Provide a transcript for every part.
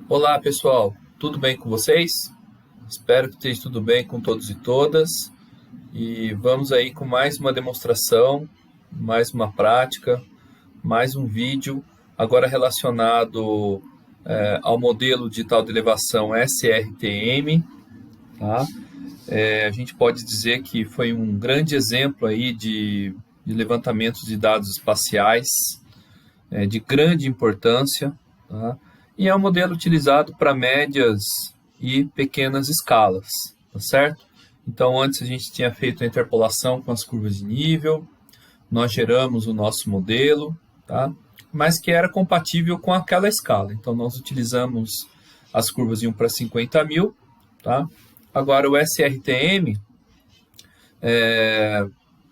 Olá pessoal, tudo bem com vocês? Espero que esteja tudo bem com todos e todas. E vamos aí com mais uma demonstração, mais uma prática, mais um vídeo, agora relacionado ao modelo digital de elevação SRTM. Tá? A gente pode dizer que foi um grande exemplo aí de levantamento de dados espaciais de grande importância, tá? E é um modelo utilizado para médias e pequenas escalas, tá certo? Então, antes a gente tinha feito a interpolação com as curvas de nível, nós geramos o nosso modelo, tá? Mas que era compatível com aquela escala. Então, nós utilizamos as curvas de 1 para 50 mil, tá? Agora, o SRTM,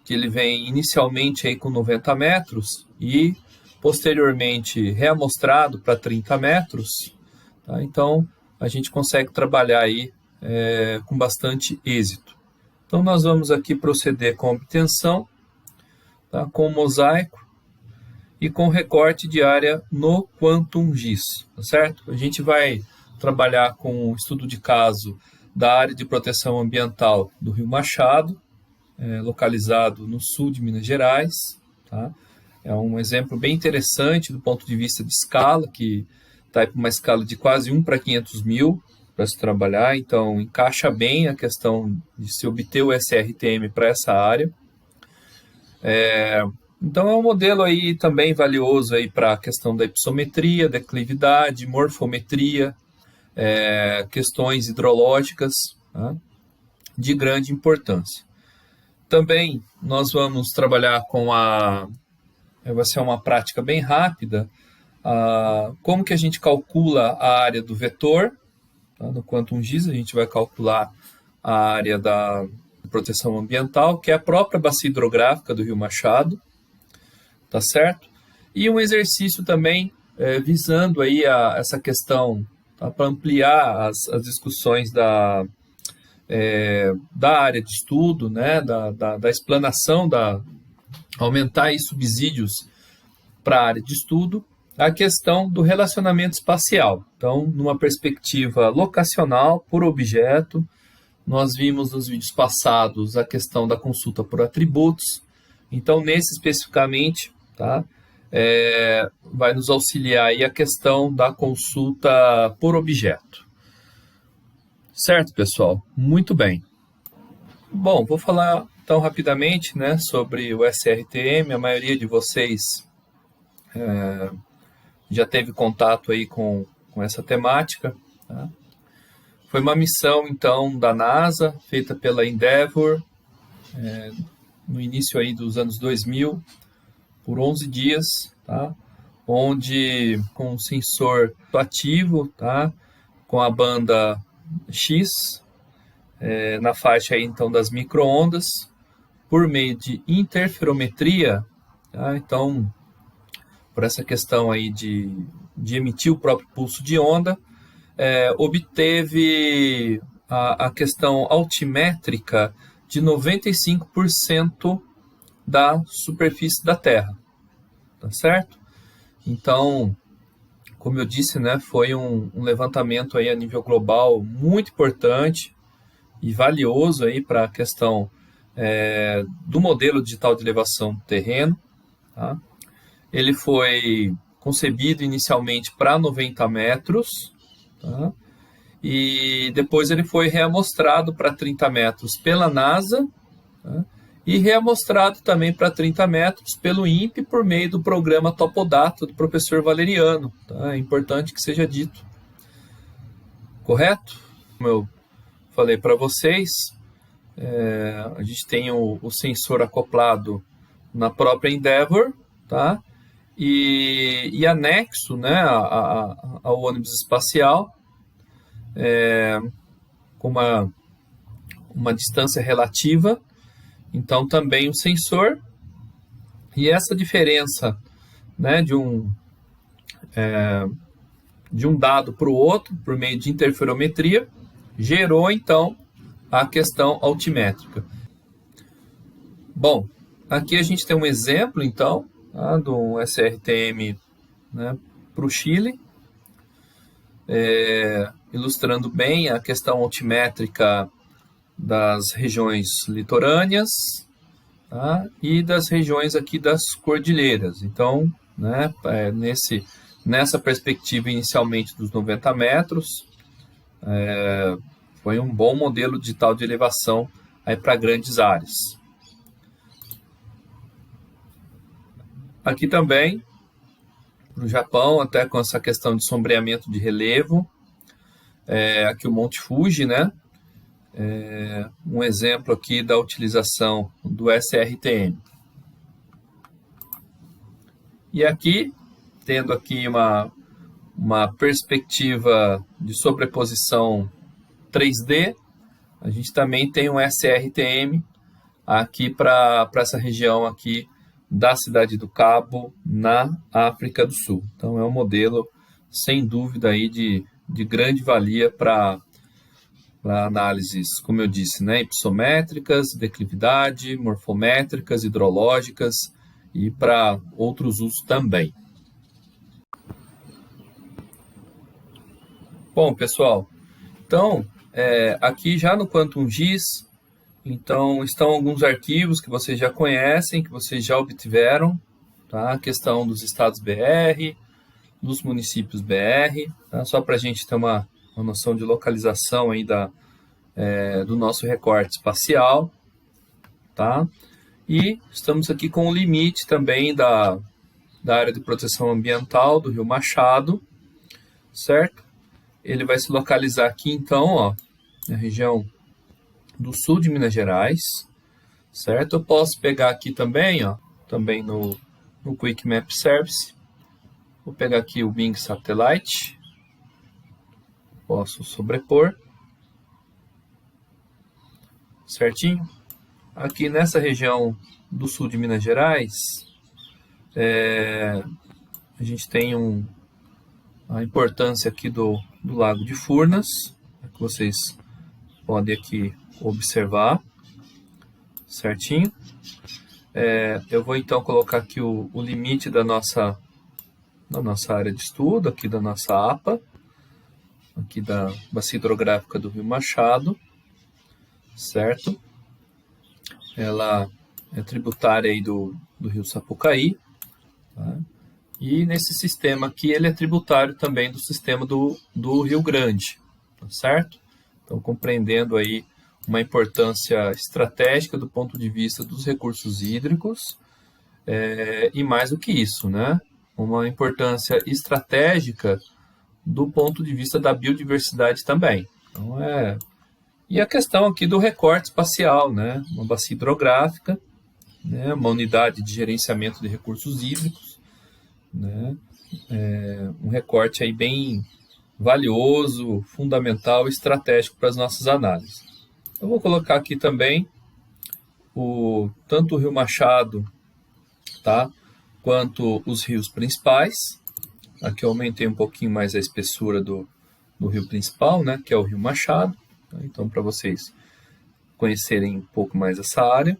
que ele vem inicialmente aí com 90 metros e posteriormente reamostrado para 30 metros, tá? Então a gente consegue trabalhar aí com bastante êxito. Então nós vamos aqui proceder com a obtenção, tá? Com o mosaico e com recorte de área no Quantum GIS, tá certo? A gente vai trabalhar com o estudo de caso da área de proteção ambiental do Rio Machado, localizado no sul de Minas Gerais, tá? É um exemplo bem interessante do ponto de vista de escala, que está para uma escala de quase 1 para 500 mil para se trabalhar, então encaixa bem a questão de se obter o SRTM para essa área. Então é um modelo aí também valioso aí para a questão da hipossometria, declividade, morfometria, questões hidrológicas, tá? De grande importância. Também nós vamos trabalhar com vai ser uma prática bem rápida, como que a gente calcula a área do vetor, tá? No Quantum GIS a gente vai calcular a área da proteção ambiental, que é a própria bacia hidrográfica do Rio Machado, tá certo? E um exercício também visando aí essa questão, tá? Para ampliar as discussões da área de estudo, né? da explanação, aumentar aí subsídios para a área de estudo, a questão do relacionamento espacial. Então, numa perspectiva locacional, por objeto, nós vimos nos vídeos passados a questão da consulta por atributos. Então, nesse especificamente, tá? Vai nos auxiliar aí a questão da consulta por objeto. Certo, pessoal? Muito bem. Bom, vou falar então rapidamente, né, sobre o SRTM. A maioria de vocês já teve contato aí com essa temática, tá? Foi uma missão então da NASA, feita pela Endeavour, no início aí dos anos 2000, por 11 dias, tá? Onde com um sensor ativo, tá? Com a banda X, na faixa aí, então das microondas, por meio de interferometria, tá? Então, por essa questão aí de emitir o próprio pulso de onda, obteve a questão altimétrica de 95% da superfície da Terra, tá certo? Então, como eu disse, né, foi um levantamento aí a nível global muito importante e valioso aí para a questão do modelo digital de elevação do terreno, tá? Ele foi concebido inicialmente para 90 metros, tá? E depois ele foi reamostrado para 30 metros pela NASA, tá? E reamostrado também para 30 metros pelo INPE por meio do programa Topodata do professor Valeriano, tá? É importante que seja dito. Correto? Como eu falei para vocês, a gente tem o sensor acoplado na própria Endeavour, tá? E anexo, né, ao ônibus espacial, com uma distância relativa. Então também o sensor, e essa diferença, né, de um dado para o outro, por meio de interferometria, gerou então a questão altimétrica. Bom, aqui a gente tem um exemplo então, tá, do SRTM, né, para o Chile. ilustrando bem a questão altimétrica das regiões litorâneas, tá? E das regiões aqui das cordilheiras. Então, né, nessa perspectiva inicialmente dos 90 metros, foi um bom modelo digital de elevação para grandes áreas. Aqui também, no Japão, até com essa questão de sombreamento de relevo, aqui o Monte Fuji, né? Um exemplo aqui da utilização do SRTM. E aqui, tendo aqui uma perspectiva de sobreposição 3D, a gente também tem um SRTM aqui para essa região aqui da Cidade do Cabo, na África do Sul. Então, é um modelo, sem dúvida, aí de grande valia para análises, como eu disse, né, hipossométricas, declividade, morfométricas, hidrológicas e para outros usos também. Bom, pessoal, então, aqui já no QuantumGIS, então, estão alguns arquivos que vocês já conhecem, que vocês já obtiveram, tá? A questão dos estados BR, dos municípios BR, tá? Só para a gente ter uma noção de localização aí do nosso recorte espacial, tá? E estamos aqui com o limite também da área de proteção ambiental do Rio Machado, certo? Ele vai se localizar aqui, então, ó, na região do sul de Minas Gerais, certo? Eu posso pegar aqui também, ó, também no Quick Map Service, vou pegar aqui o Bing Satellite, posso sobrepor, certinho? Aqui nessa região do sul de Minas Gerais, a gente tem a importância aqui do Lago de Furnas, que vocês podem aqui observar, certinho. Eu vou então colocar aqui o limite da nossa área de estudo, aqui da nossa APA, aqui da Bacia Hidrográfica do Rio Machado, certo? Ela é tributária aí do Rio Sapucaí, tá? E nesse sistema aqui ele é tributário também do sistema do Rio Grande, tá certo? Então, compreendendo aí uma importância estratégica do ponto de vista dos recursos hídricos, e mais do que isso, né? Uma importância estratégica do ponto de vista da biodiversidade também. Então, E a questão aqui do recorte espacial, né? Uma bacia hidrográfica, né? Uma unidade de gerenciamento de recursos hídricos, né? Um recorte aí bem valioso, fundamental, estratégico para as nossas análises. Eu vou colocar aqui também tanto o Rio Machado, tá, quanto os rios principais. Aqui eu aumentei um pouquinho mais a espessura do rio principal, né, que é o Rio Machado. Então, para vocês conhecerem um pouco mais essa área.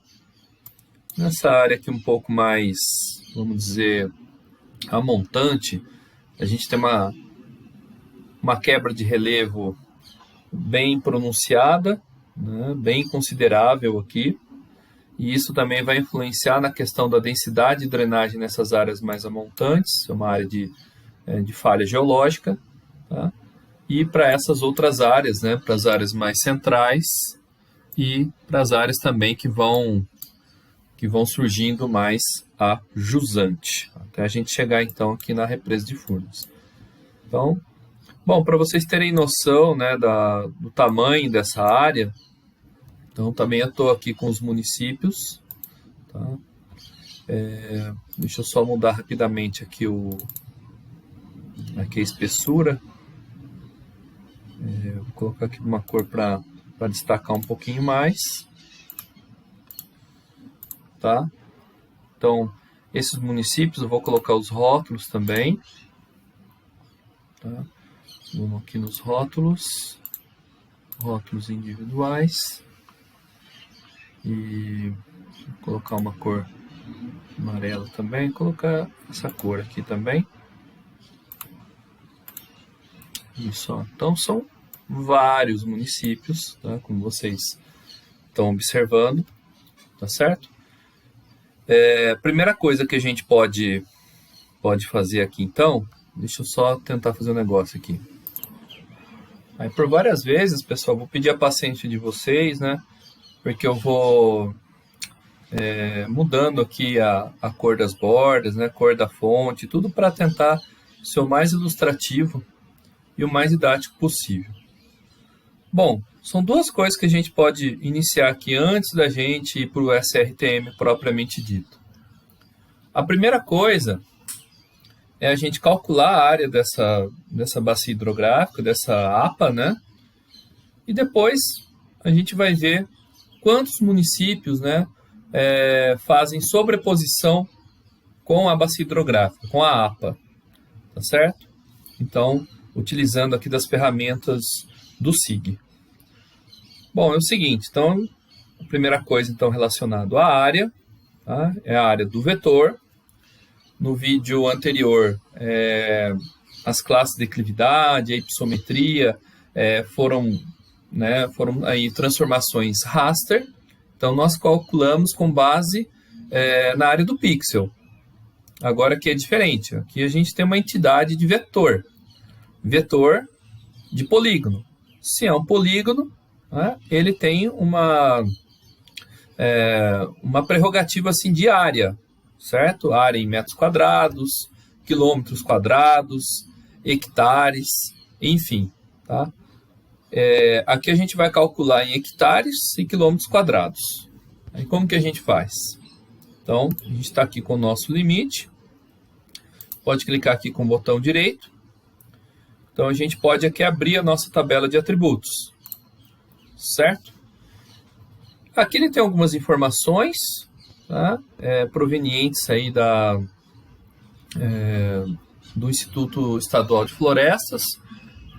Nessa área aqui um pouco mais, vamos dizer, a montante, a gente tem uma quebra de relevo bem pronunciada, né, bem considerável aqui, e isso também vai influenciar na questão da densidade de drenagem nessas áreas mais amontantes, é uma área de falha geológica, tá? E para essas outras áreas, né, para as áreas mais centrais e para as áreas também que vão surgindo mais a jusante, até a gente chegar então aqui na represa de Furnas. Então, bom, para vocês terem noção, né, do tamanho dessa área, então também eu estou aqui com os municípios, tá? Deixa eu só mudar rapidamente aqui a espessura. Vou colocar aqui uma cor para destacar um pouquinho mais, tá? Então, esses municípios eu vou colocar os rótulos também, tá? Vamos aqui nos rótulos individuais e vou colocar uma cor amarela também, colocar essa cor aqui também, Isso, ó. Então são vários municípios, tá? Como vocês estão observando, tá certo? Primeira coisa que a gente pode fazer aqui, então, deixa eu só tentar fazer um negócio aqui. Aí, por várias vezes, pessoal, vou pedir a paciência de vocês, né? Porque eu vou mudando aqui a cor das bordas, né? A cor da fonte, tudo para tentar ser o mais ilustrativo e o mais didático possível. Bom, são duas coisas que a gente pode iniciar aqui antes da gente ir para o SRTM propriamente dito. A primeira coisa é a gente calcular a área dessa bacia hidrográfica, dessa APA, né? E depois a gente vai ver quantos municípios, né, fazem sobreposição com a bacia hidrográfica, com a APA, tá certo? Então, utilizando aqui das ferramentas do SIG. Bom, é o seguinte, então, a primeira coisa então relacionada à área, tá? É a área do vetor. No vídeo anterior, as classes de declividade, a hipissometria foram aí transformações raster. Então, nós calculamos com base na área do pixel. Agora aqui é diferente. Aqui a gente tem uma entidade de vetor. Vetor de polígono. Se é um polígono, né, ele tem uma prerrogativa assim, de área. Certo? Área em metros quadrados, quilômetros quadrados, hectares, enfim. Tá? Aqui a gente vai calcular em hectares e quilômetros quadrados. Aí como que a gente faz? Então, a gente está aqui com o nosso limite. Pode clicar aqui com o botão direito. Então, a gente pode aqui abrir a nossa tabela de atributos. Certo? Aqui ele tem algumas informações, tá? Provenientes aí do Instituto Estadual de Florestas,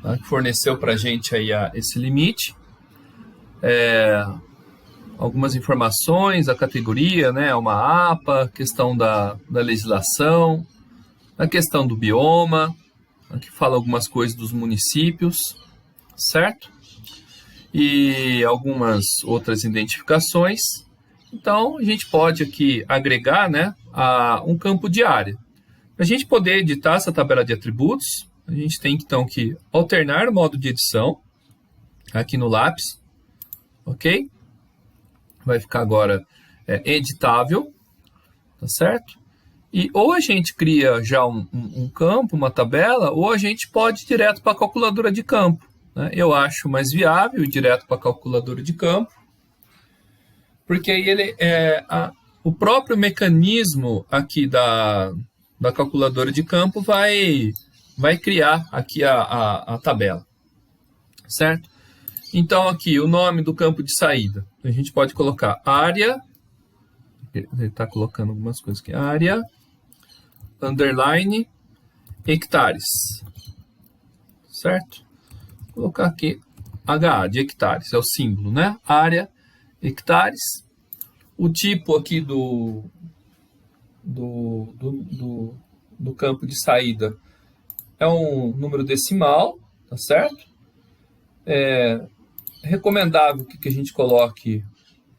tá? Que forneceu para a gente aí esse limite. Algumas informações, a categoria, né? Uma APA, questão da legislação, a questão do bioma, aqui fala algumas coisas dos municípios, certo? E algumas outras identificações. Então, a gente pode aqui agregar, né, um campo de área. Para a gente poder editar essa tabela de atributos, a gente tem então que alternar o modo de edição, aqui no lápis, ok? Vai ficar agora editável, tá certo? E ou a gente cria já um campo, uma tabela, ou a gente pode ir direto para a calculadora de campo, né? Eu acho mais viável ir direto para a calculadora de campo, porque aí o próprio mecanismo aqui da calculadora de campo vai criar aqui a tabela, certo? Então aqui o nome do campo de saída, a gente pode colocar área, ele está colocando algumas coisas aqui, área, underline, hectares, certo? Vou colocar aqui HA de hectares, é o símbolo, né? Área, hectares. O tipo aqui do campo de saída é um número decimal, tá certo? É recomendável que a gente coloque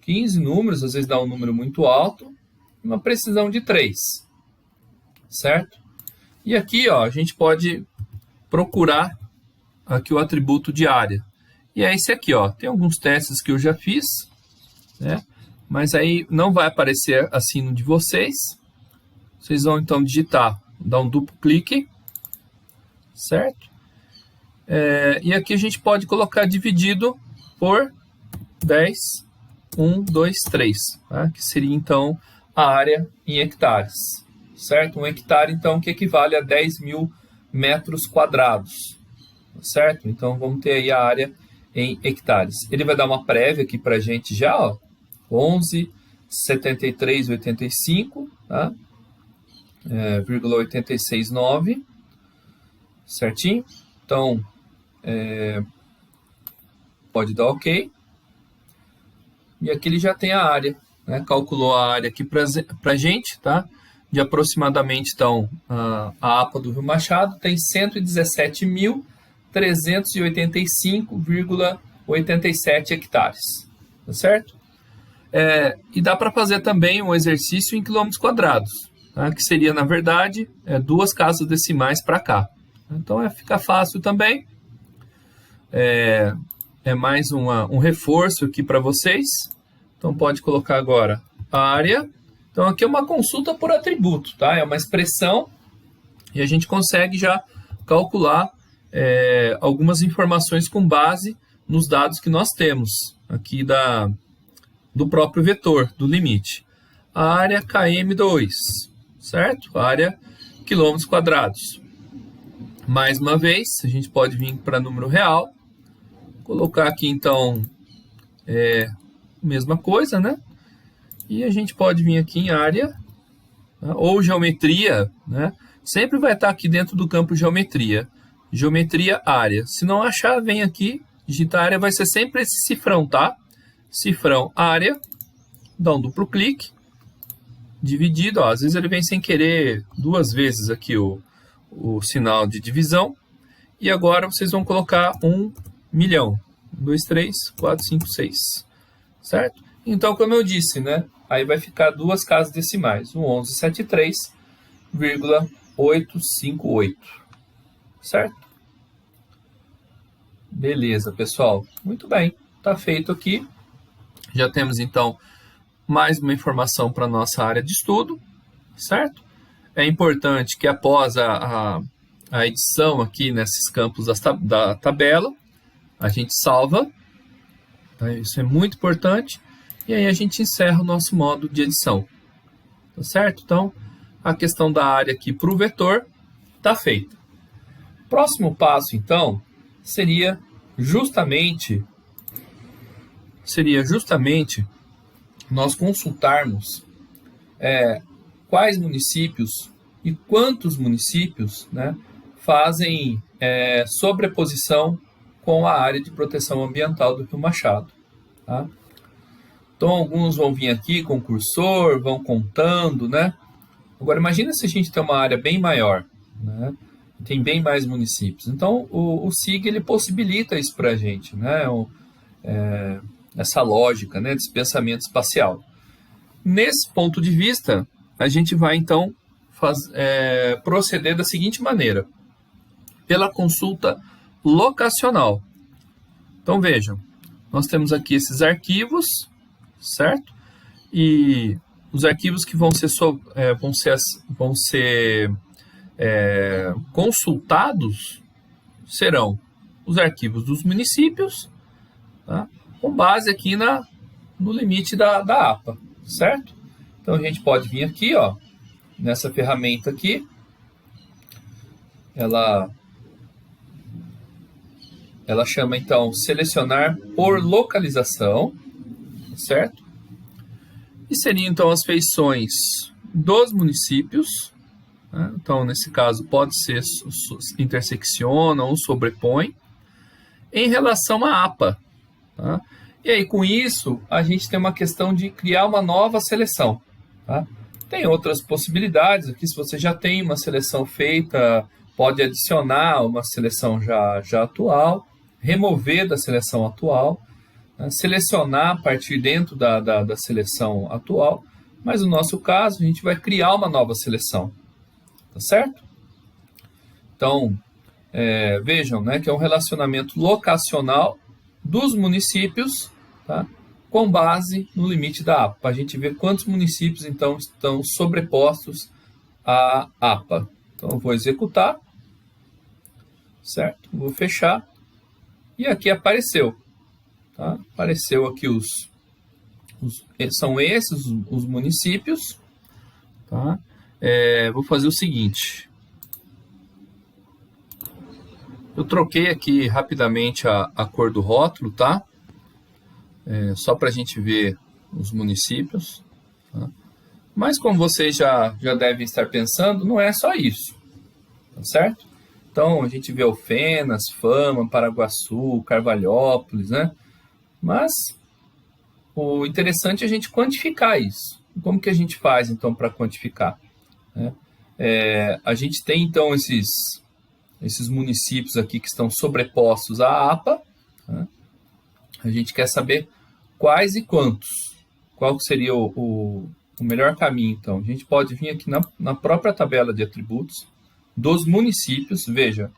15 números, às vezes dá um número muito alto, uma precisão de 3, certo? E aqui, ó, a gente pode procurar aqui o atributo de área. E é esse aqui, ó. Tem alguns testes que eu já fiz, né? Mas aí não vai aparecer assim no de vocês. Vocês vão então digitar, dar um duplo clique, certo? E aqui a gente pode colocar dividido por 10, 1, 2, 3, tá? Que seria então a área em hectares, certo? Um hectare então que equivale a 10.000 metros quadrados, certo? Então vamos ter aí a área em hectares. Ele vai dar uma prévia aqui para a gente já, ó, 11,7385, tá? 0,869, certinho? Então, pode dar OK. E aqui ele já tem a área, né? Calculou a área aqui para a gente, tá? De aproximadamente, então, a APA do Rio Machado tem 117.000 385,87 hectares, tá certo? E dá para fazer também um exercício em quilômetros quadrados, tá? Que seria, na verdade, 2 casas decimais para cá. Então, fica fácil também. É mais um reforço aqui para vocês. Então, pode colocar agora a área. Então, aqui é uma consulta por atributo, tá? É uma expressão e a gente consegue já calcular algumas informações com base nos dados que nós temos aqui do próprio vetor, do limite. A área km2, certo? A área quilômetros quadrados. Mais uma vez, a gente pode vir para número real. Colocar aqui, então, mesma coisa, né? E a gente pode vir aqui em área, né? Ou geometria, né? Sempre vai estar aqui dentro do campo geometria. Geometria, área. Se não achar, vem aqui, digita área, vai ser sempre esse cifrão, tá? Cifrão, área, dá um duplo clique, dividido, ó, às vezes ele vem sem querer 2 vezes aqui o sinal de divisão. E agora vocês vão colocar 1 milhão. 1, 2, 3, 4, 5, 6. Certo? Então, como eu disse, né? Aí vai ficar 2 casas decimais. 1173,858. Certo? Beleza, pessoal. Muito bem. Tá feito aqui. Já temos, então, mais uma informação para a nossa área de estudo. Certo? É importante que após a edição aqui nesses campos da tabela, a gente salva, tá? Isso é muito importante, e aí a gente encerra o nosso modo de edição, tá certo? Então, a questão da área aqui para o vetor está feita. Próximo passo, então, seria justamente nós consultarmos quais municípios e quantos municípios, né, fazem sobreposição com a área de proteção ambiental do Rio Machado. Tá? Então, alguns vão vir aqui com cursor, vão contando, né? Agora, imagina se a gente tem uma área bem maior, né? Tem bem mais municípios. Então, o SIG ele possibilita isso para a gente, né? Essa lógica, né, desse pensamento espacial. Nesse ponto de vista, a gente vai, então, proceder da seguinte maneira. Pela consulta locacional. Então, vejam, nós temos aqui esses arquivos, certo? E os arquivos que vão ser consultados serão os arquivos dos municípios, tá? Com base aqui no limite da APA, certo? Então, a gente pode vir aqui, ó, nessa ferramenta aqui, ela chama, então, selecionar por localização, certo? E seriam, então, as feições dos municípios, né? Então, nesse caso, pode ser intersecciona ou sobrepõe, em relação à APA. Tá? E aí, com isso, a gente tem uma questão de criar uma nova seleção. Tá? Tem outras possibilidades aqui, se você já tem uma seleção feita, pode adicionar uma seleção já atual, remover da seleção atual, né? Selecionar a partir dentro da seleção atual, mas no nosso caso, a gente vai criar uma nova seleção. Tá certo? Então, vejam, né, que é um relacionamento locacional dos municípios, tá, com base no limite da APA, para a gente ver quantos municípios, então, estão sobrepostos à APA. Então, eu vou executar, certo? Vou fechar, e aqui apareceu. Tá? Apareceu aqui são esses os municípios. Tá? Vou fazer o seguinte. Eu troquei aqui rapidamente a cor do rótulo, tá? Só para a gente ver os municípios. Tá? Mas como vocês já devem estar pensando, não é só isso. Tá certo? Então, a gente vê Alfenas, Fama, Paraguaçu, Carvalhópolis, né? Mas o interessante é a gente quantificar isso. Como que a gente faz, então, para quantificar? A gente tem, então, esses municípios aqui que estão sobrepostos à APA, tá? A gente quer saber quais e quantos. Qual seria o melhor caminho, então? A gente pode vir aqui na própria tabela de atributos dos municípios. Veja,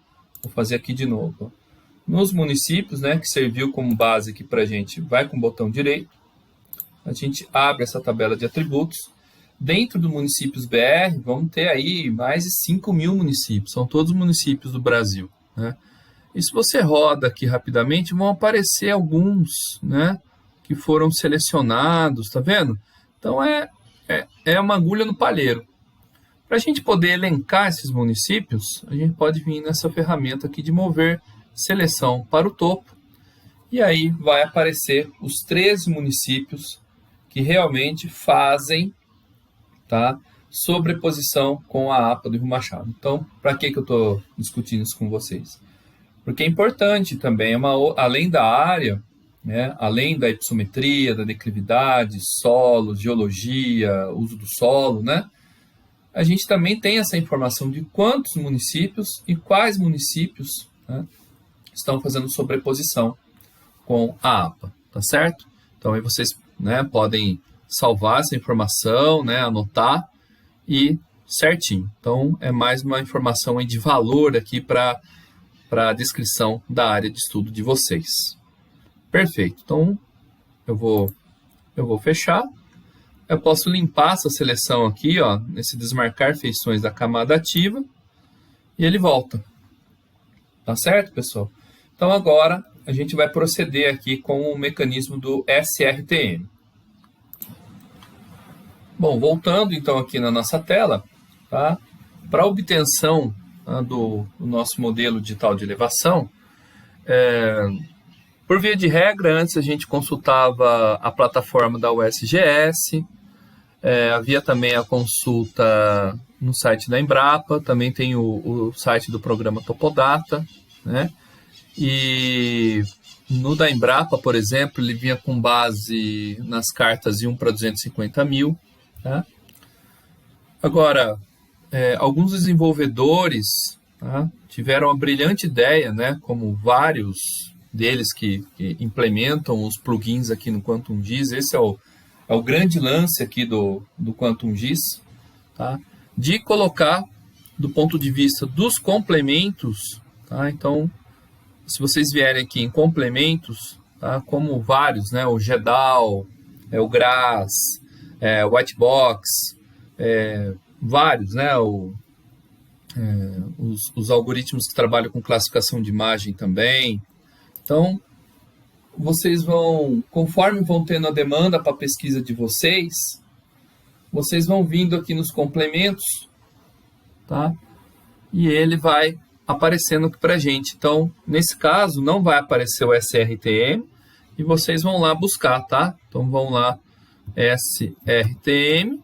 vou fazer aqui de novo. Ó. Nos municípios, né, que serviu como base aqui para a gente, vai com o botão direito. A gente abre essa tabela de atributos. Dentro do municípios BR, vamos ter aí mais de 5.000 municípios. São todos os municípios do Brasil, né? E se você roda aqui rapidamente, vão aparecer alguns, né, que foram selecionados, tá vendo? Então, é uma agulha no palheiro. Para a gente poder elencar esses municípios, a gente pode vir nessa ferramenta aqui de mover seleção para o topo. E aí vai aparecer os 13 municípios que realmente fazem, tá, sobreposição com a APA do Rio Machado. Então, para que eu estou discutindo isso com vocês? Porque é importante também, além da área, né, além da hipossometria, da declividade, solo, geologia, uso do solo, né, a gente também tem essa informação de quantos municípios e quais municípios, né, estão fazendo sobreposição com a APA, tá certo? Então aí vocês, né, podem salvar essa informação, né, anotar e certinho. Então é mais uma informação aí de valor aqui para a descrição da área de estudo de vocês. Perfeito. Então eu vou fechar. Eu posso limpar essa seleção aqui, ó, nesse desmarcar feições da camada ativa, e ele volta. Tá certo, pessoal? Então agora a gente vai proceder aqui com o mecanismo do SRTM. Bom, voltando então aqui na nossa tela, tá? Para a obtenção, tá, do nosso modelo digital de elevação, por via de regra, antes a gente consultava a plataforma da USGS, havia também a consulta no site da Embrapa, também tem o site do programa Topodata, né? E no da Embrapa, por exemplo, ele vinha com base nas cartas de 1 para 250 mil. Tá? Agora, alguns desenvolvedores, tá, tiveram a brilhante ideia, né, como vários deles que implementam os plugins aqui no QuantumGIS, esse é o grande lance aqui do QuantumGIS, tá, de colocar do ponto de vista dos complementos, tá? Então, se vocês vierem aqui em complementos, tá, como vários, né, o GEDAL, o GRASS, o Whitebox, vários, né, os algoritmos que trabalham com classificação de imagem também. Então, vocês vão, conforme vão tendo a demanda para a pesquisa de vocês vão vindo aqui nos complementos, tá? E ele vai aparecendo aqui para a gente. Então, nesse caso, não vai aparecer o SRTM e vocês vão lá buscar, tá? Então, vão lá, SRTM,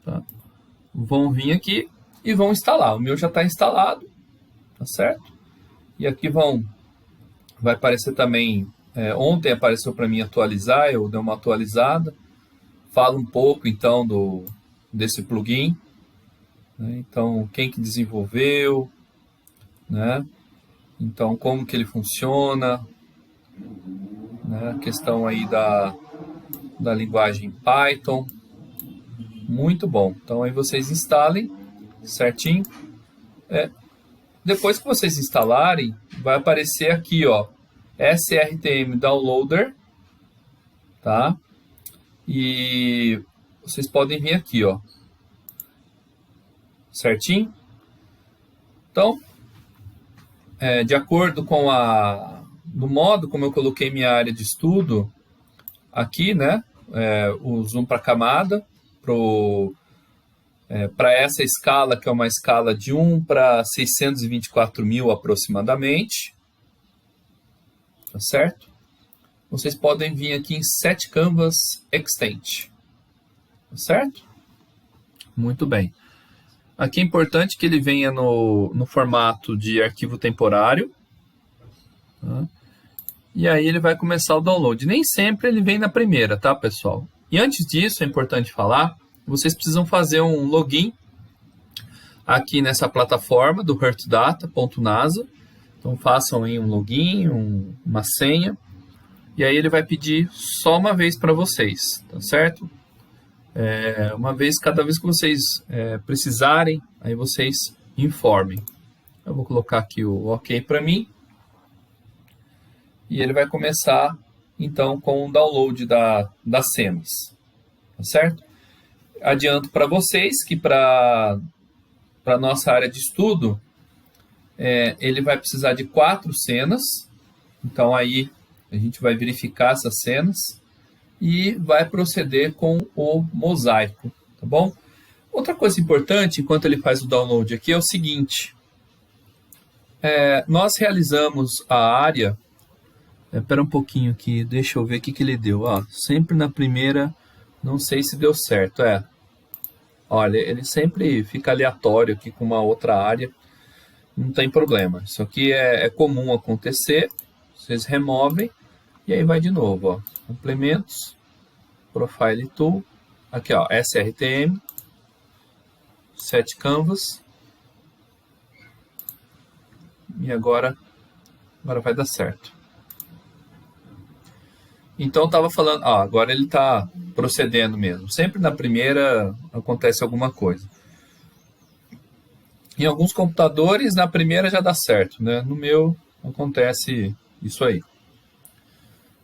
tá? Vão vir aqui e vão instalar. O meu já está instalado, tá certo? E aqui vai aparecer também, ontem apareceu para mim atualizar, eu dei uma atualizada. Falo um pouco, então, desse plugin, né? Então, quem que desenvolveu, né? Então, como que ele funciona, né? A questão aí da linguagem Python, muito bom. Então, aí vocês instalem certinho. Depois que vocês instalarem, vai aparecer aqui, ó, SRTM Downloader, tá? E vocês podem vir aqui, ó, certinho? Então, de acordo com do modo como eu coloquei minha área de estudo aqui, né, o zoom para camada, para essa escala, que é uma escala de 1 para 624 mil aproximadamente, tá certo? Vocês podem vir aqui em Set Canvas Extent, tá certo? Muito bem. Aqui é importante que ele venha no formato de arquivo temporário, tá? E aí ele vai começar o download. Nem sempre ele vem na primeira, tá, pessoal? E antes disso, é importante falar, vocês precisam fazer um login aqui nessa plataforma do heartdata.nasa. Então façam aí um login, uma senha, e aí ele vai pedir só uma vez para vocês, tá certo? Cada vez que vocês precisarem, aí vocês informem. Eu vou colocar aqui o OK para mim, e ele vai começar então com o download das cenas, tá certo? Adianto para vocês que para a nossa área de estudo, ele vai precisar de 4 cenas, então aí a gente vai verificar essas cenas e vai proceder com o mosaico, tá bom? Outra coisa importante, enquanto ele faz o download aqui, é o seguinte, nós realizamos a área, espera um pouquinho aqui, deixa eu ver o que ele deu, sempre na primeira, não sei se deu certo, olha, ele sempre fica aleatório aqui com uma outra área, não tem problema. Isso aqui é comum acontecer. Vocês removem e aí vai de novo. Complementos, Profile Tool, aqui SRTM, Set Canvas. E agora vai dar certo. Então estava falando, agora ele está procedendo mesmo. Sempre na primeira acontece alguma coisa. Em alguns computadores, na primeira já dá certo, né? No meu, acontece isso aí.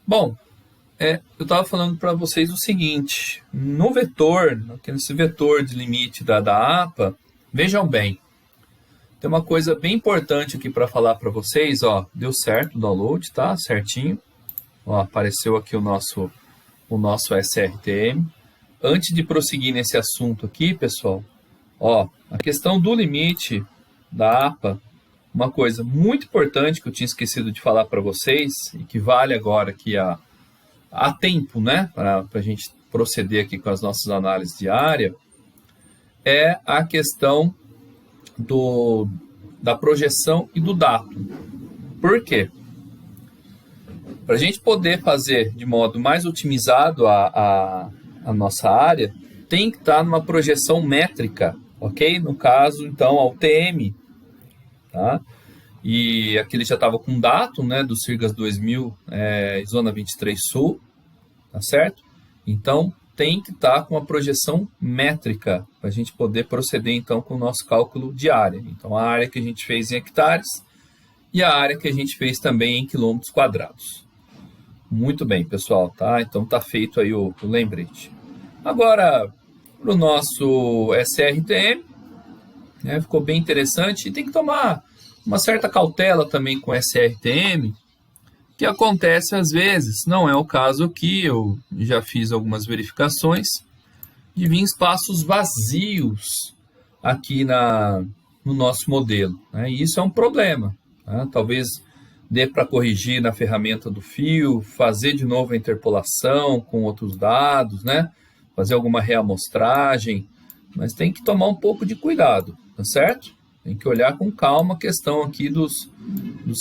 Bom, eu estava falando para vocês o seguinte, no vetor, nesse vetor de limite da APA, vejam bem, tem uma coisa bem importante aqui para falar para vocês, deu certo o download, tá? Certinho. Apareceu aqui o nosso SRTM. Antes de prosseguir nesse assunto aqui, pessoal, a questão do limite da APA, uma coisa muito importante que eu tinha esquecido de falar para vocês, e que vale agora aqui há tempo, né, para a gente proceder aqui com as nossas análises diárias, é a questão da projeção e do datum. Por quê? Para a gente poder fazer de modo mais otimizado a nossa área, tem que estar numa projeção métrica, ok? No caso, então, ao TM, tá? E aqui ele já estava com datum, né, do Sirgas 2000, Zona 23 Sul, tá certo? Então, tem que estar com uma projeção métrica, para a gente poder proceder, então, com o nosso cálculo de área. Então, a área que a gente fez em hectares e a área que a gente fez também em quilômetros quadrados. Muito bem, pessoal, tá? Então, tá feito aí o lembrete. Agora, para o nosso SRTM, né, ficou bem interessante, e tem que tomar uma certa cautela também com SRTM, que acontece às vezes, não é o caso aqui, eu já fiz algumas verificações, de vir espaços vazios aqui no nosso modelo, né? E isso é um problema, né? Talvez dê para corrigir na ferramenta do fio, fazer de novo a interpolação com outros dados, né? Fazer alguma reamostragem, mas tem que tomar um pouco de cuidado, tá certo? Tem que olhar com calma a questão aqui dos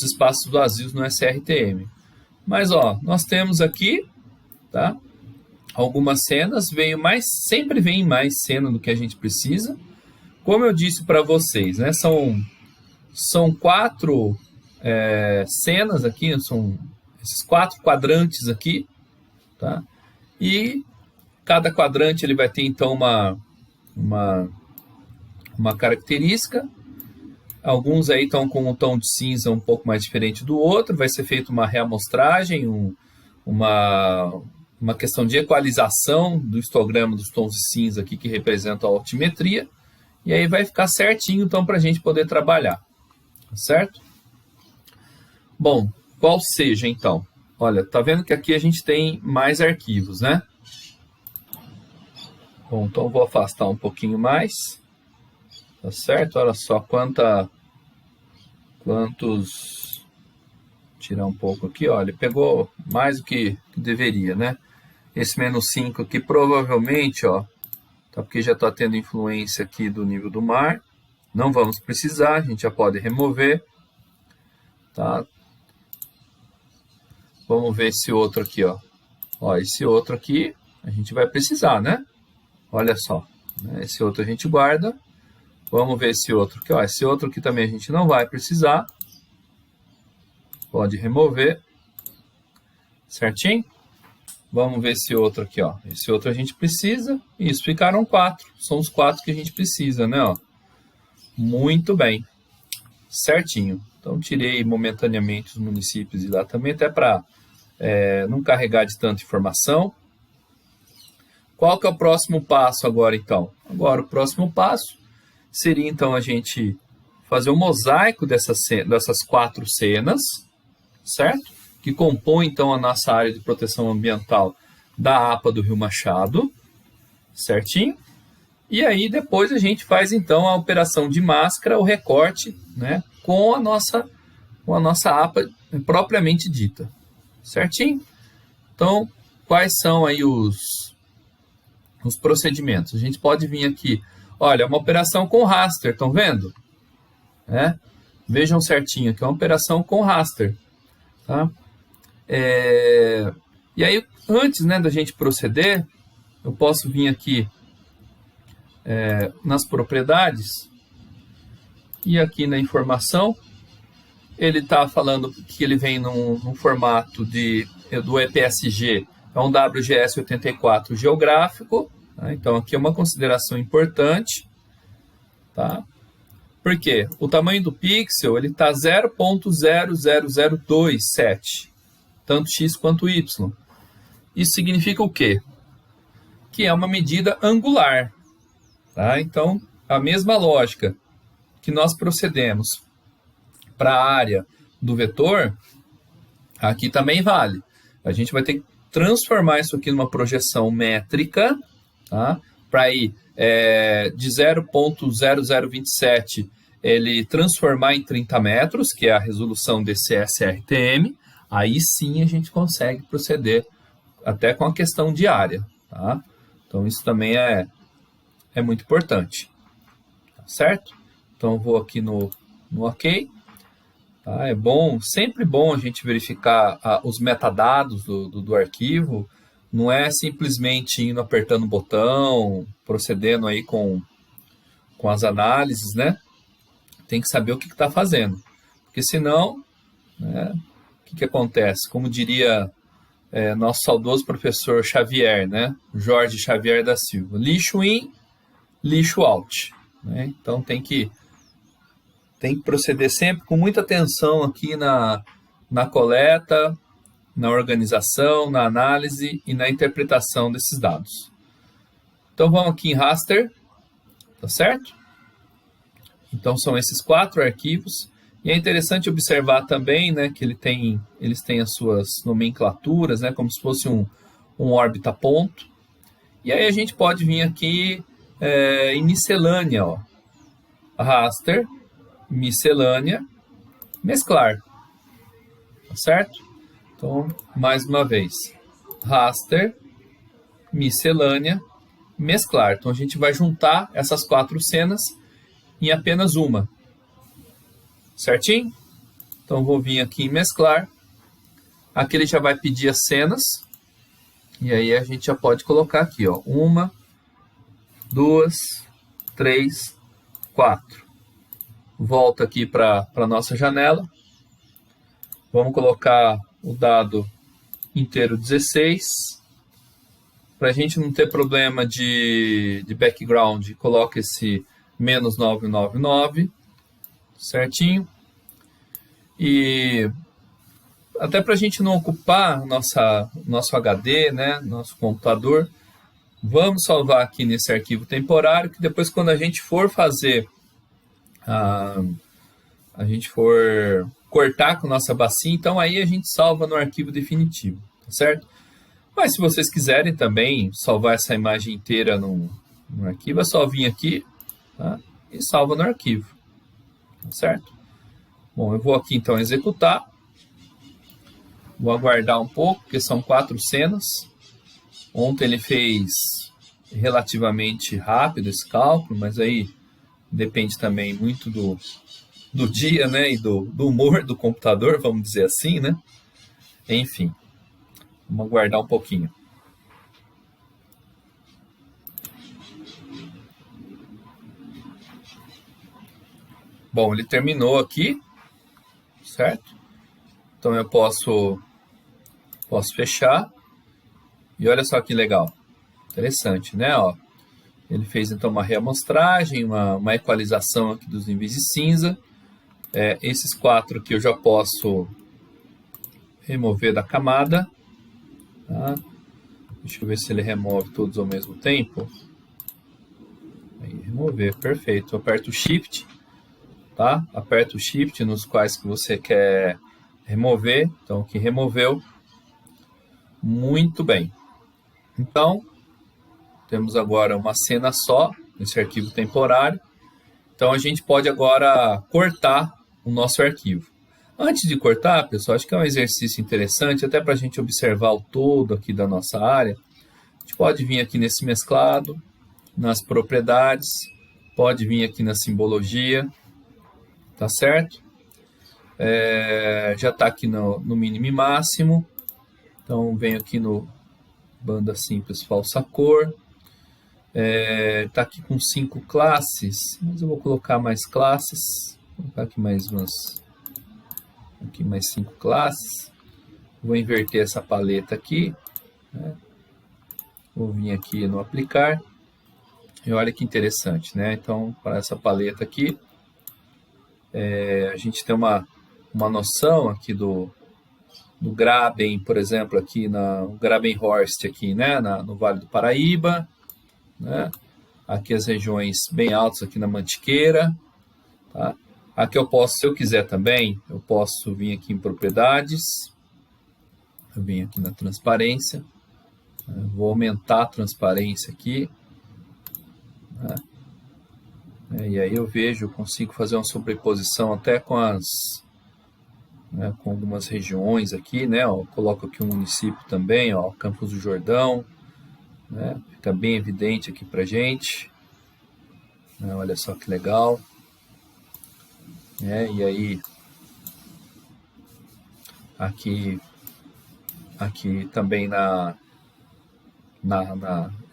espaços vazios no SRTM. Mas, nós temos aqui, tá? Algumas cenas, sempre vem mais cena do que a gente precisa. Como eu disse para vocês, né? São 4 cenas aqui, são esses 4 quadrantes aqui, tá? E cada quadrante ele vai ter, então, uma característica. Alguns aí estão com um tom de cinza um pouco mais diferente do outro. Vai ser feita uma reamostragem, uma questão de equalização do histograma dos tons de cinza aqui que representam a altimetria. E aí vai ficar certinho, então, para a gente poder trabalhar. Tá certo? Bom, qual seja, então? Olha, tá vendo que aqui a gente tem mais arquivos, né? Bom, então eu vou afastar um pouquinho mais. Tá certo? Olha só quantos... Tirar um pouco aqui, olha, pegou mais do que deveria, né? Esse -5 aqui provavelmente, tá, porque já está tendo influência aqui do nível do mar. Não vamos precisar, a gente já pode remover. Tá? Vamos ver esse outro aqui, esse outro aqui a gente vai precisar, né? Olha só, né? Esse outro a gente guarda. Vamos ver esse outro aqui. Ó, esse outro aqui também a gente não vai precisar. Pode remover. Certinho? Vamos ver esse outro aqui, ó. Esse outro a gente precisa. Isso, ficaram 4. São os 4 que a gente precisa, né? Ó. Muito bem. Certinho. Então, tirei momentaneamente os municípios de lá também, até para não carregar de tanta informação. Qual que é o próximo passo agora, então? Agora, o próximo passo seria, então, a gente fazer um mosaico dessas 4 cenas, certo? Que compõe, então, a nossa área de proteção ambiental da APA do Rio Machado, certinho? E aí, depois a gente faz, então, a operação de máscara, o recorte, né, com a nossa APA propriamente dita, certinho? Então, quais são aí os procedimentos? A gente pode vir aqui, olha, uma operação com raster, estão vendo? Vejam certinho aqui, é uma operação com raster, tá? E aí, antes, né, da gente proceder, eu posso vir aqui nas propriedades e aqui na informação, ele está falando que ele vem num formato do EPSG, é um WGS84 geográfico, tá? Então aqui é uma consideração importante, tá? Por quê? O tamanho do pixel está 0.00027, tanto x quanto y. Isso significa o quê? Que é uma medida angular, tá? Então, a mesma lógica que nós procedemos para a área do vetor, aqui também vale. A gente vai ter que transformar isso aqui numa projeção métrica, tá? Para ir de 0.0027 ele transformar em 30 metros, que é a resolução desse SRTM, aí sim a gente consegue proceder até com a questão de área, tá? Então isso também é muito importante, tá certo? Então eu vou aqui no OK. Tá? É bom, sempre bom a gente verificar os metadados do arquivo, não é simplesmente indo apertando o botão, procedendo aí com as análises, né? Tem que saber o que está fazendo, porque senão, né, o que acontece? Como diria nosso saudoso professor Xavier, né? Jorge Xavier da Silva, lixo in, lixo out, né? Então tem que proceder sempre com muita atenção aqui na coleta, na organização, na análise e na interpretação desses dados. Então vamos aqui em raster, tá certo? Então são esses 4 arquivos. E é interessante observar também, né, que eles têm as suas nomenclaturas, né, como se fosse um órbita ponto. E aí a gente pode vir aqui em miscelânea, ó, raster, miscelânea, mesclar, tá certo? Então, mais uma vez, raster, miscelânea, mesclar. Então, a gente vai juntar essas 4 cenas em apenas uma, certinho? Então, vou vir aqui em mesclar, aqui ele já vai pedir as cenas, e aí a gente já pode colocar aqui, ó, 1, 2, 3, 4. Volta aqui para a nossa janela. Vamos colocar o dado inteiro 16. Para a gente não ter problema de background, coloca esse menos 999, certinho. E até para a gente não ocupar nosso HD, né, nosso computador, vamos salvar aqui nesse arquivo temporário, que depois quando a gente for fazer a gente for cortar com nossa bacia, então aí a gente salva no arquivo definitivo, tá certo? Mas se vocês quiserem também salvar essa imagem inteira no arquivo, é só vir aqui, tá? E salva no arquivo, tá certo? Bom, eu vou aqui então executar, vou aguardar um pouco, porque são 4 cenas. Ontem ele fez relativamente rápido esse cálculo, mas aí depende também muito do dia, né, e do humor do computador, vamos dizer assim, né? Enfim, vamos aguardar um pouquinho. Bom, ele terminou aqui, certo? Então eu posso fechar. E olha só que legal. Interessante, né? Ó, ele fez então uma reamostragem, uma equalização aqui dos níveis de cinza. Esses 4 aqui eu já posso remover da camada. Tá? Deixa eu ver se ele remove todos ao mesmo tempo. Aí, remover, perfeito. Eu aperto o Shift, tá? Aperto o Shift nos quais que você quer remover. Então, aqui removeu. Muito bem. Então, temos agora uma cena só, nesse arquivo temporário. Então, a gente pode agora cortar o nosso arquivo. Antes de cortar, pessoal, acho que é um exercício interessante, até para a gente observar o todo aqui da nossa área. A gente pode vir aqui nesse mesclado, nas propriedades, pode vir aqui na simbologia, tá certo? Já está aqui no mínimo e máximo. Então, venho aqui no banda simples falsa cor. Está aqui com 5 classes, mas eu vou colocar mais classes. Vou colocar aqui mais 5 classes. Vou inverter essa paleta aqui, né? Vou vir aqui no aplicar. E olha que interessante, né? Então, para essa paleta aqui, a gente tem uma noção aqui do Graben, por exemplo, aqui no Grabenhorst, aqui, né? No Vale do Paraíba, né? Aqui as regiões bem altas aqui na Mantiqueira, tá? Aqui eu posso, se eu quiser também, eu posso vir aqui em propriedades, eu venho aqui na transparência, vou aumentar a transparência aqui, né? E aí eu vejo, eu consigo fazer uma sobreposição até com com algumas regiões aqui, né? Ó, coloco aqui um município também, ó, Campos do Jordão, né? Fica bem evidente aqui pra gente, né? Olha só que legal. E aí aqui também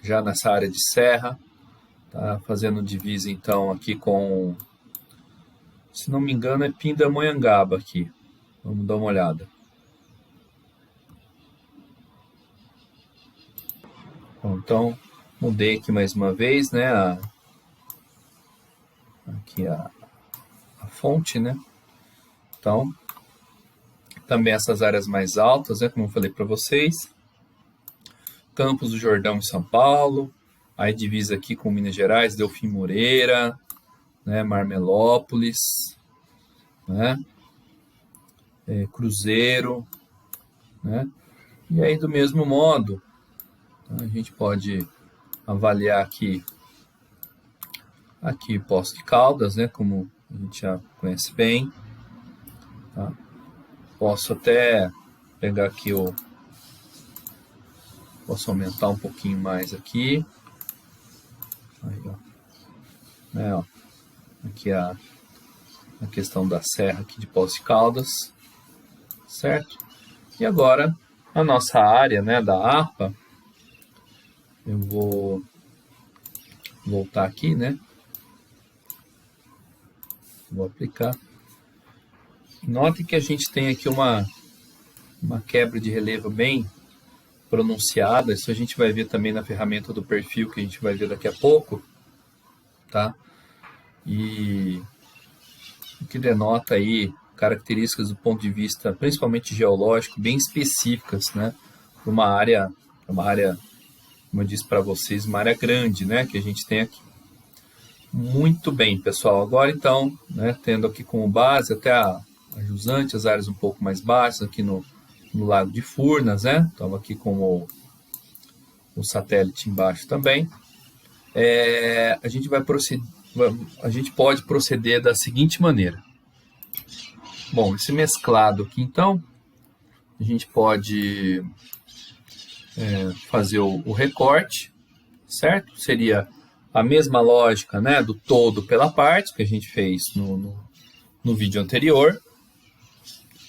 já nessa área de serra, tá? Fazendo divisa então aqui com, se não me engano, é Pindamonhangaba aqui. Vamos dar uma olhada. Bom, então mudei aqui mais uma vez, né? Aqui a fonte, né? Então, também essas áreas mais altas, né? Como eu falei para vocês. Campos do Jordão em São Paulo. Aí divisa aqui com Minas Gerais, Delfim Moreira, né? Marmelópolis, né? Cruzeiro, né? E aí, do mesmo modo, a gente pode avaliar aqui Poços de Caldas, né? Como a gente já conhece bem, tá? Posso até pegar aqui posso aumentar um pouquinho mais aqui. Aí, ó. Aqui a questão da serra aqui de Poços de Caldas, certo? E agora a nossa área, né, da APA, eu vou voltar aqui, né? Vou aplicar. Note que a gente tem aqui uma quebra de relevo bem pronunciada. Isso a gente vai ver também na ferramenta do perfil, que a gente vai ver daqui a pouco, tá? E o que denota aí características do ponto de vista, principalmente geológico, bem específicas, né? Para uma área, como eu disse para vocês, uma área grande, né? Que a gente tem aqui. Muito bem, pessoal. Agora, então, né, tendo aqui como base até a jusante, as áreas um pouco mais baixas, aqui no Lago de Furnas, né? Estava aqui com o satélite embaixo também. A gente pode proceder da seguinte maneira. Bom, esse mesclado aqui, então, a gente pode fazer o recorte, certo? Seria a mesma lógica, né, do todo pela parte, que a gente fez no vídeo anterior,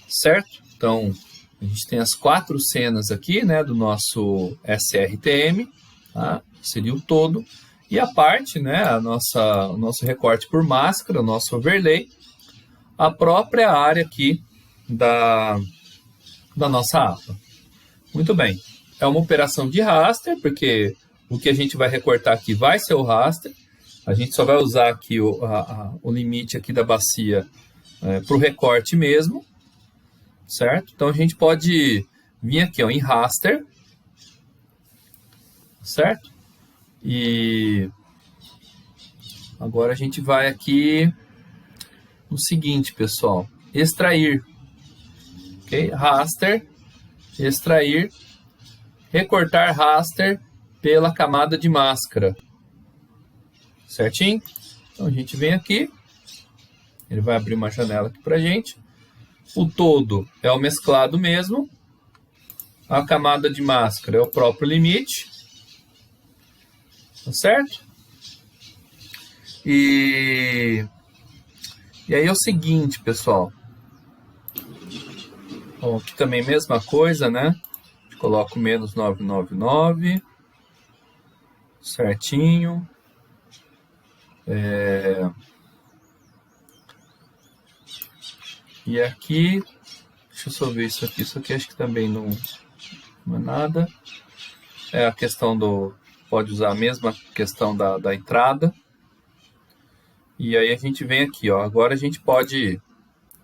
certo? Então, a gente tem as 4 cenas aqui, né, do nosso SRTM, tá? Seria o todo. E a parte, né, o nosso recorte por máscara, o nosso overlay, a própria área aqui da nossa APA. Muito bem. É uma operação de raster, porque o que a gente vai recortar aqui vai ser o raster. A gente só vai usar aqui o limite aqui da bacia para o recorte mesmo, certo? Então a gente pode vir aqui ó, em raster, certo? E agora a gente vai aqui no seguinte, pessoal, extrair, ok? Raster, extrair, recortar raster pela camada de máscara, certinho? Então a gente vem aqui, ele vai abrir uma janela aqui pra gente. O todo é o mesclado mesmo, a camada de máscara é o próprio limite, tá certo? E aí é o seguinte, pessoal. Bom, aqui também mesma coisa, né? Coloco menos 999, certinho. E aqui, deixa eu só ver isso aqui acho que também não é nada. É a questão pode usar a mesma questão da entrada. E aí a gente vem aqui, ó. Agora a gente pode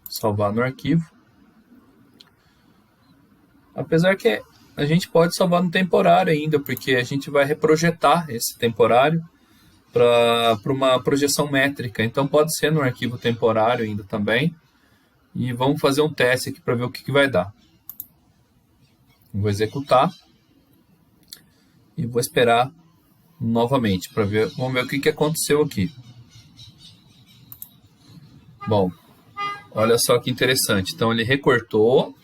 salvar no arquivo. Apesar que a gente pode salvar no temporário ainda, porque a gente vai reprojetar esse temporário para uma projeção métrica. Então pode ser no arquivo temporário ainda também. E vamos fazer um teste aqui para ver o que vai dar. Vou executar. E vou esperar novamente para ver. Vamos ver o que aconteceu aqui. Bom, olha só que interessante. Então ele recortou,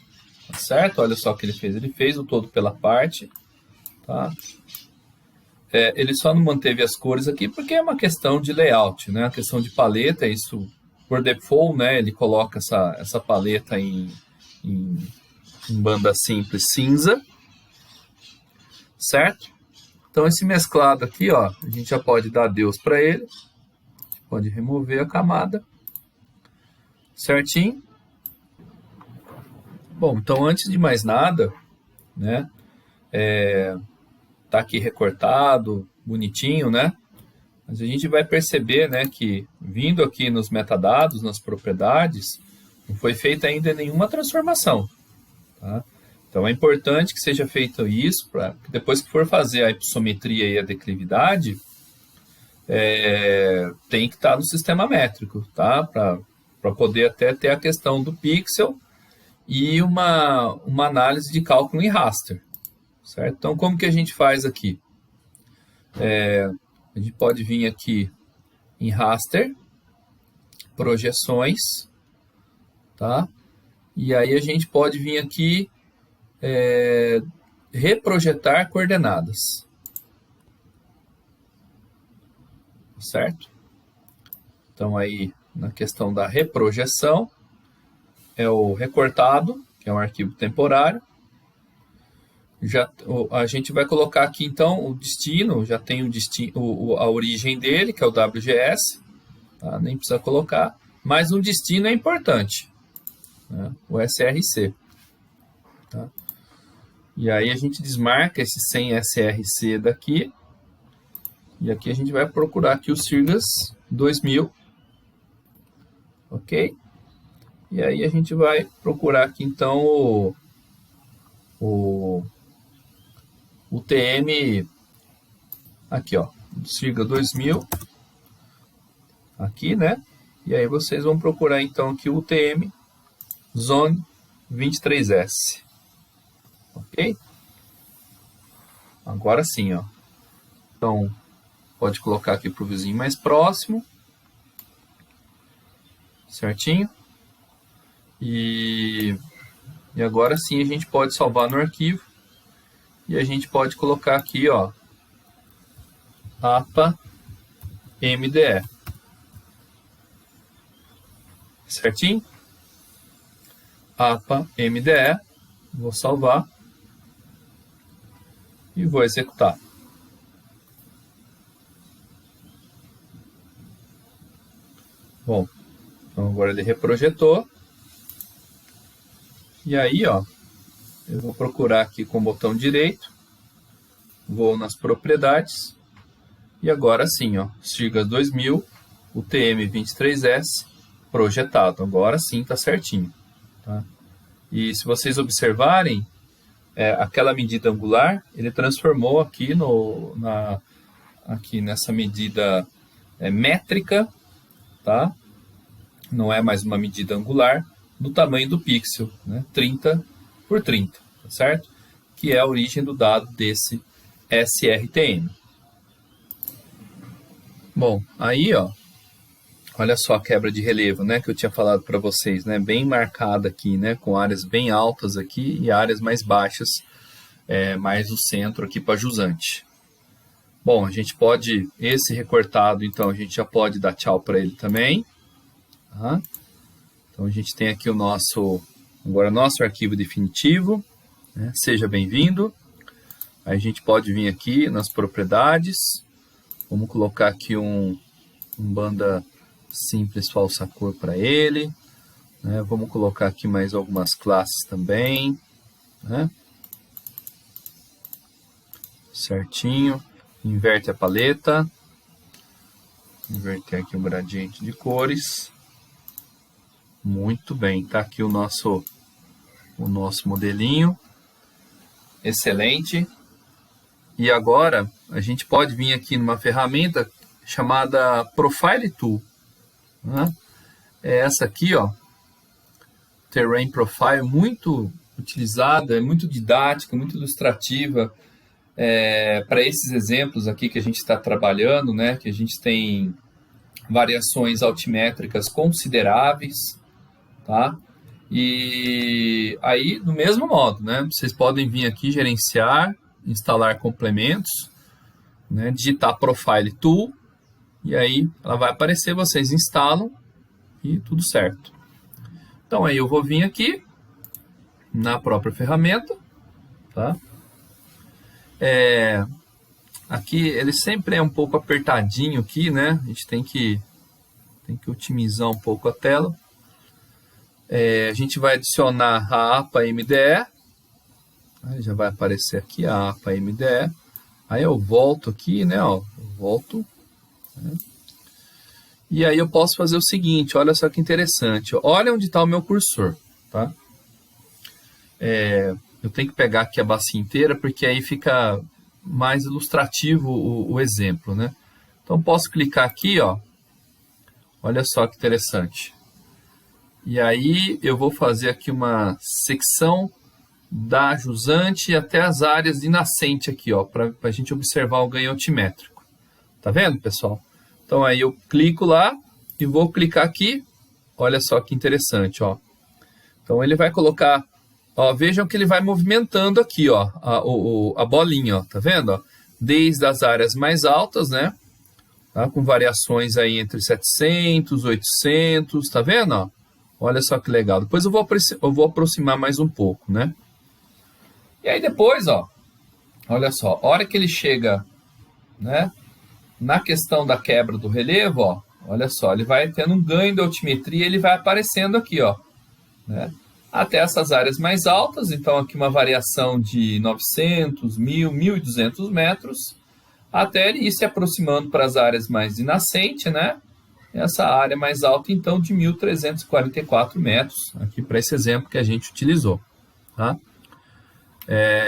tá certo? Olha só o que ele fez. Ele fez o todo pela parte, tá? Ele só não manteve as cores aqui porque é uma questão de layout, né? A questão de paleta, isso por default, né? Ele coloca essa paleta em banda simples cinza, certo? Então esse mesclado aqui, ó, a gente já pode dar adeus para ele, pode remover a camada, certinho. Bom, então antes de mais nada, né? Tá aqui recortado, bonitinho, né? Mas a gente vai perceber, né, que vindo aqui nos metadados, nas propriedades, não foi feita ainda nenhuma transformação, tá? Então é importante que seja feito isso, para depois que for fazer a hipossometria e a declividade, tem que estar no sistema métrico, tá? Para poder até ter a questão do pixel e uma análise de cálculo em raster, certo? Então como que a gente faz aqui? A gente pode vir aqui em raster, projeções, tá? E aí a gente pode vir aqui reprojetar coordenadas, certo? Então aí na questão da reprojeção é o recortado, que é um arquivo temporário. A gente vai colocar aqui então o destino, já tem a origem dele, que é o WGS, tá? Nem precisa colocar, mas um destino é importante, né? O SRC, tá? E aí a gente desmarca esse sem SRC daqui, e aqui a gente vai procurar aqui o Sirgas 2000, ok? E aí a gente vai procurar aqui então o TM, aqui ó, Sirga 2000, aqui, né? E aí vocês vão procurar então aqui o TM Zone 23S, ok? Agora sim, ó. Então, pode colocar aqui para o vizinho mais próximo, certinho? E agora sim a gente pode salvar no arquivo. E a gente pode colocar aqui, ó, APA MDE. Certinho? APA MDE. Vou salvar. E vou executar. Bom, Então agora ele reprojetou. E aí, ó, eu vou procurar aqui com o botão direito, vou nas propriedades, e agora sim, ó, Stigas 2000, o TM23S projetado. Agora sim está certinho. Tá? E se vocês observarem, aquela medida angular, ele transformou aqui, aqui nessa medida métrica, tá? Não é mais uma medida angular, no tamanho do pixel, né? 30 por 30, tá certo? Que é a origem do dado desse SRTM. Bom, aí, ó, olha só a quebra de relevo, né, que eu tinha falado para vocês, né, bem marcada aqui, né, com áreas bem altas aqui e áreas mais baixas, mais o centro aqui para jusante. Bom, a gente pode, esse recortado, então, a gente já pode dar tchau para ele também. Tá? Então, a gente tem aqui agora nosso arquivo definitivo, né, seja bem-vindo. Aí a gente pode vir aqui nas propriedades, vamos colocar aqui um banda simples falsa cor para ele, né? Vamos colocar aqui mais algumas classes também, né? Certinho, inverte a paleta, inverter aqui o gradiente de cores, muito bem, tá aqui o nosso modelinho, excelente. E agora a gente pode vir aqui numa ferramenta chamada Profile Tool, né? É essa aqui, ó, Terrain Profile, muito utilizada, é muito didática, muito ilustrativa, para esses exemplos aqui que a gente está trabalhando, né? Que a gente tem variações altimétricas consideráveis, tá? E aí, do mesmo modo, né? Vocês podem vir aqui gerenciar, instalar complementos, né? Digitar Profile Tool, e aí ela vai aparecer, vocês instalam e tudo certo. Então aí eu vou vir aqui na própria ferramenta, tá? Aqui ele sempre é um pouco apertadinho aqui, né? A gente tem que otimizar um pouco a tela. A gente vai adicionar a APA MDE, aí já vai aparecer aqui a APA MDE. Aí eu volto aqui, né? Ó, volto. Né? E aí eu posso fazer o seguinte, olha só que interessante. Olha onde está o meu cursor, tá? Eu tenho que pegar aqui a bacia inteira, porque aí fica mais ilustrativo o exemplo, né? Então posso clicar aqui, ó. Olha só que interessante. E aí eu vou fazer aqui uma secção da jusante até as áreas de nascente aqui, ó, para a gente observar o ganho altimétrico. Tá vendo, pessoal? Então aí eu clico lá e vou clicar aqui. Olha só que interessante, ó. Então ele vai colocar, ó, vejam que ele vai movimentando aqui, ó, a bolinha, ó, tá vendo? Ó? Desde as áreas mais altas, né? Tá? Com variações aí entre 700, 800, tá vendo? Ó? Olha só que legal. Depois eu vou aproximar mais um pouco, né? E aí depois, ó, olha só, a hora que ele chega, né, na questão da quebra do relevo, ó, olha só, ele vai tendo um ganho de altimetria, ele vai aparecendo aqui, ó, né, até essas áreas mais altas. Então aqui uma variação de 900, 1000, 1200 metros, até ele ir se aproximando para as áreas mais de nascente, né, essa área mais alta, então, de 1344 metros, aqui para esse exemplo que a gente utilizou, tá?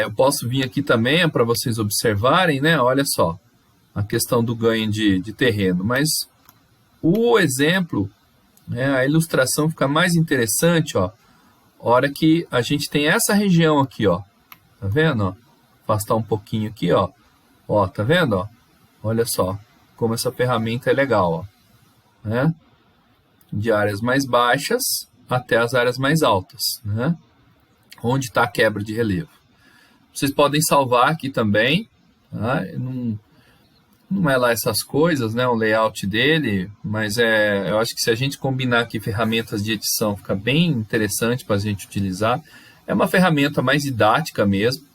Eu posso vir aqui também para vocês observarem, né? Olha só, a questão do ganho de terreno. Mas o exemplo, né, a ilustração fica mais interessante, ó, a hora que a gente tem essa região aqui, ó. Tá vendo? Ó? Afastar um pouquinho aqui, ó. Ó, tá vendo? Ó? Olha só como essa ferramenta é legal, ó. Né? De áreas mais baixas até as áreas mais altas, né? Onde está a quebra de relevo. Vocês podem salvar aqui também, tá? Não é lá essas coisas, né, o layout dele, mas eu acho que se a gente combinar aqui ferramentas de edição, fica bem interessante para a gente utilizar. É uma ferramenta mais didática mesmo.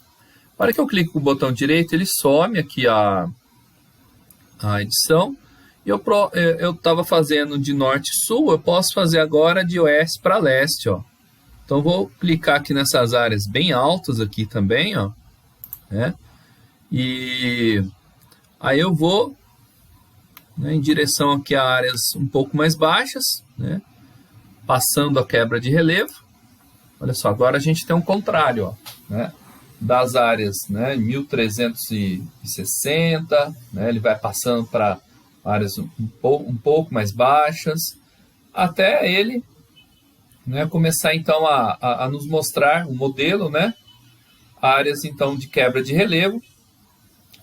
Para que eu clique com o botão direito, ele some aqui a edição, Eu estava fazendo de norte a sul, eu posso fazer agora de oeste para leste, ó. Então, vou clicar aqui nessas áreas bem altas aqui também, ó, né? E aí eu vou, né, em direção aqui a áreas um pouco mais baixas, né? Passando a quebra de relevo. Olha só, agora a gente tem um contrário, ó, né? Das áreas, né, 1360, né? Ele vai passando para áreas um pouco mais baixas, até ele, né, começar então a nos mostrar o modelo, né, áreas então de quebra de relevo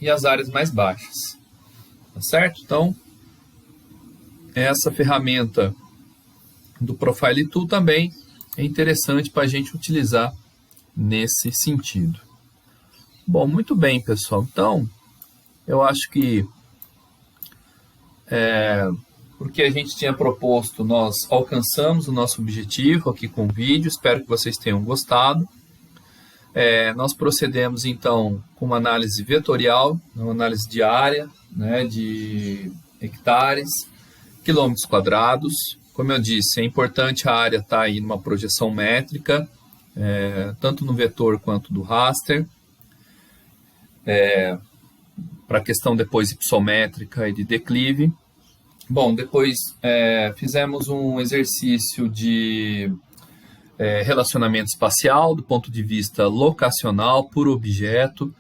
e as áreas mais baixas, tá certo? Então, essa ferramenta do Profile Tool também é interessante para a gente utilizar nesse sentido. Bom, muito bem, pessoal. Então, eu acho que porque a gente tinha proposto, nós alcançamos o nosso objetivo aqui com o vídeo. Espero que vocês tenham gostado. Nós procedemos, então, com uma análise vetorial, uma análise de área, né, de hectares, quilômetros quadrados. Como eu disse, é importante a área estar aí numa projeção métrica, tanto no vetor quanto do raster. Para a questão depois hipossométrica e de declive. Bom, depois fizemos um exercício de relacionamento espacial do ponto de vista locacional por objeto.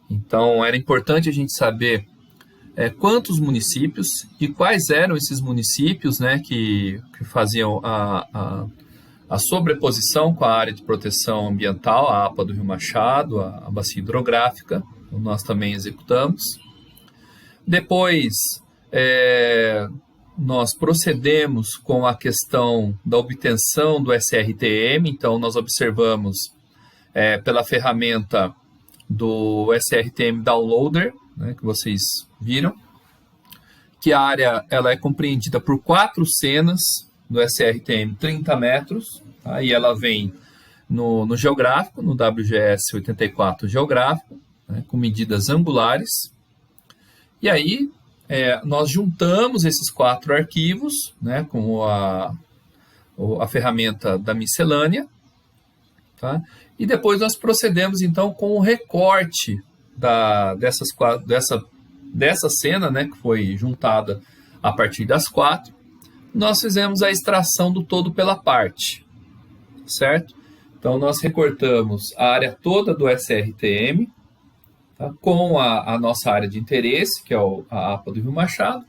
Então, era importante a gente saber quantos municípios e quais eram esses municípios, né, que faziam a sobreposição com a área de proteção ambiental, a APA do Rio Machado, a bacia hidrográfica. Nós também executamos. Depois, nós procedemos com a questão da obtenção do SRTM. Então, nós observamos pela ferramenta do SRTM Downloader, né, que vocês viram, que a área ela é compreendida por 4 cenas do SRTM 30 metros, tá? E ela vem no geográfico, no WGS 84 geográfico, né, com medidas angulares. E aí, nós juntamos esses 4 arquivos, né, com a ferramenta da miscelânea, tá? E depois nós procedemos, então, com o recorte dessa cena, né, que foi juntada a partir das 4. Nós fizemos a extração do todo pela parte, certo? Então, nós recortamos a área toda do SRTM, tá, com a nossa área de interesse, que é a APA do Rio Machado.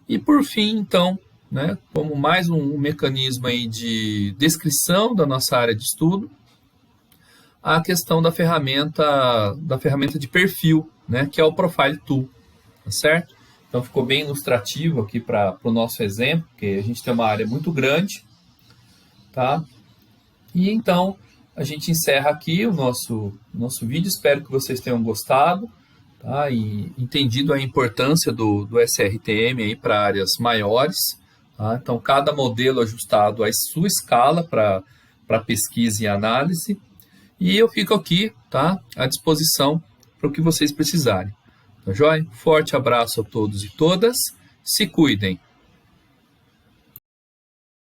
E, por fim, então, né, como mais um mecanismo aí de descrição da nossa área de estudo, a questão da ferramenta de perfil, né, que é o Profile Tool, tá certo? Então, ficou bem ilustrativo aqui para o nosso exemplo, porque a gente tem uma área muito grande, tá? E, então, a gente encerra aqui o nosso vídeo. Espero que vocês tenham gostado, tá? E entendido a importância do SRTM para áreas maiores, tá? Então, cada modelo ajustado à sua escala para pesquisa e análise. E eu fico aqui, tá, à disposição para o que vocês precisarem. Tá joia? Forte abraço a todos e todas. Se cuidem.